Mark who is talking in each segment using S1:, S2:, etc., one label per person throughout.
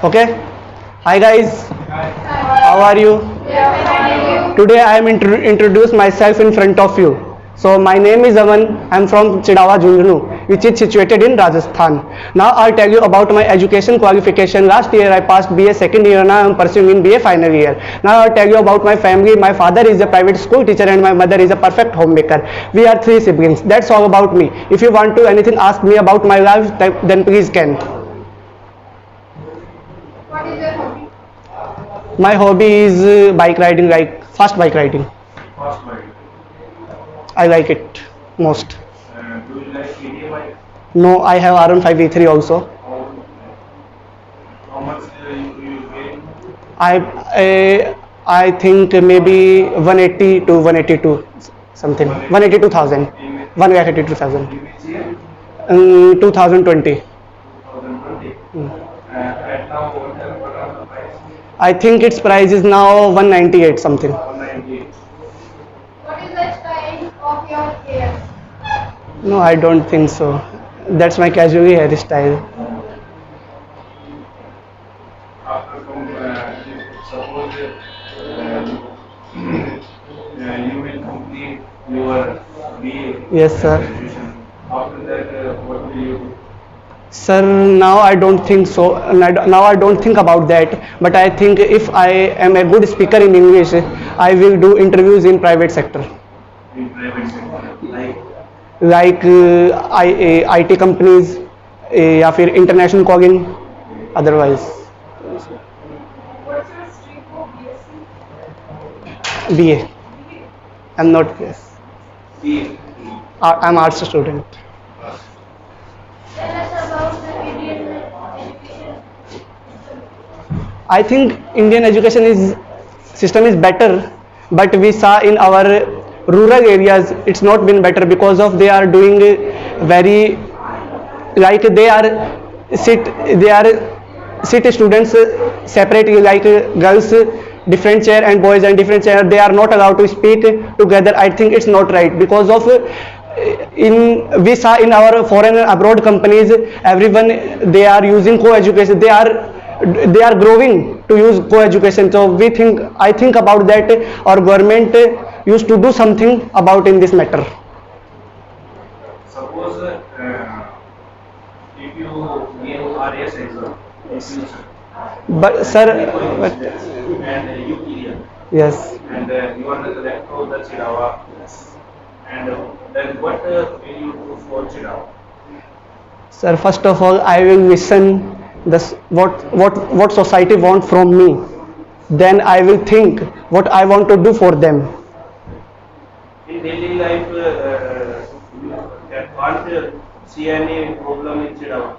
S1: Okay. Hi guys. How are you? Today I am introduce myself in front of you. So my name is Aman. I am from Chidawa, Jhunjhunu, which is situated in Rajasthan. Now I'll tell you about my education qualification. Last year I passed BA second year. Now I am pursuing in BA final year. Now I'll tell you about my family. My father is a private school teacher and my mother is a perfect homemaker. We are three siblings. That's all about me. If you want to anything ask me about my life, then please can. My hobby is bike riding, like fast bike riding.
S2: Fast bike.
S1: I like it most.
S2: Do you like KTM bike?
S1: No, I have R15 V3 also.
S2: How much you pay?
S1: I think maybe 180 to 182 something. 182,000. 182,000.
S2: In which year?
S1: 2020.
S2: 2020. Right now, what are the price?
S1: I think its price is now 198 something.
S2: 198.
S3: What is the style of your hair?
S1: No, I don't think so. That's my casual hairstyle.
S2: After suppose you will complete your BA
S1: Yes, sir.
S2: graduation. After that, what will you do?
S1: Sir, now I don't think so. Now I don't think about that. But I think if I am a good speaker in English, I will do interviews in private sector,
S2: In private sector,
S1: like IT companies, या फिर international calling. Otherwise,
S3: What's your stream for BSc?
S1: BA. I'm not. Yes,
S2: BA.
S1: I'm arts student.
S3: Tell us about the Indian education system.
S1: I think Indian education system is better, but we saw in our rural areas it's not been better because of they are doing very, like they are sit students separately, like girls different chair and boys and different chair. They are not allowed to speak together. I think it's not right because of in we saw in our foreign and abroad companies, everyone they are using co-education. They are growing to use co-education. So I think about that our government used to do something about in this matter.
S2: Suppose if you give RS exam in future,
S1: But sir,
S2: and you clear,
S1: yes.
S2: and you are the collector of the Chidawa, and then what will you do for Chidawa?
S1: Sir, first of all, I will listen this what society want from me. Then I will think what I want to do for them.
S2: In daily life, you can't see any problem in Chidawa.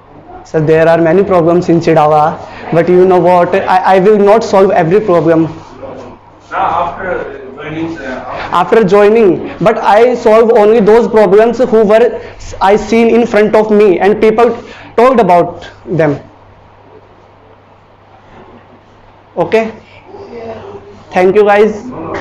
S1: Sir, there are many problems in Chidawa, but you know what? I will not solve every problem
S2: Now after joining,
S1: after joining, but I solve only those problems who were I seen in front of me and people told about them. Okay? Thank you guys.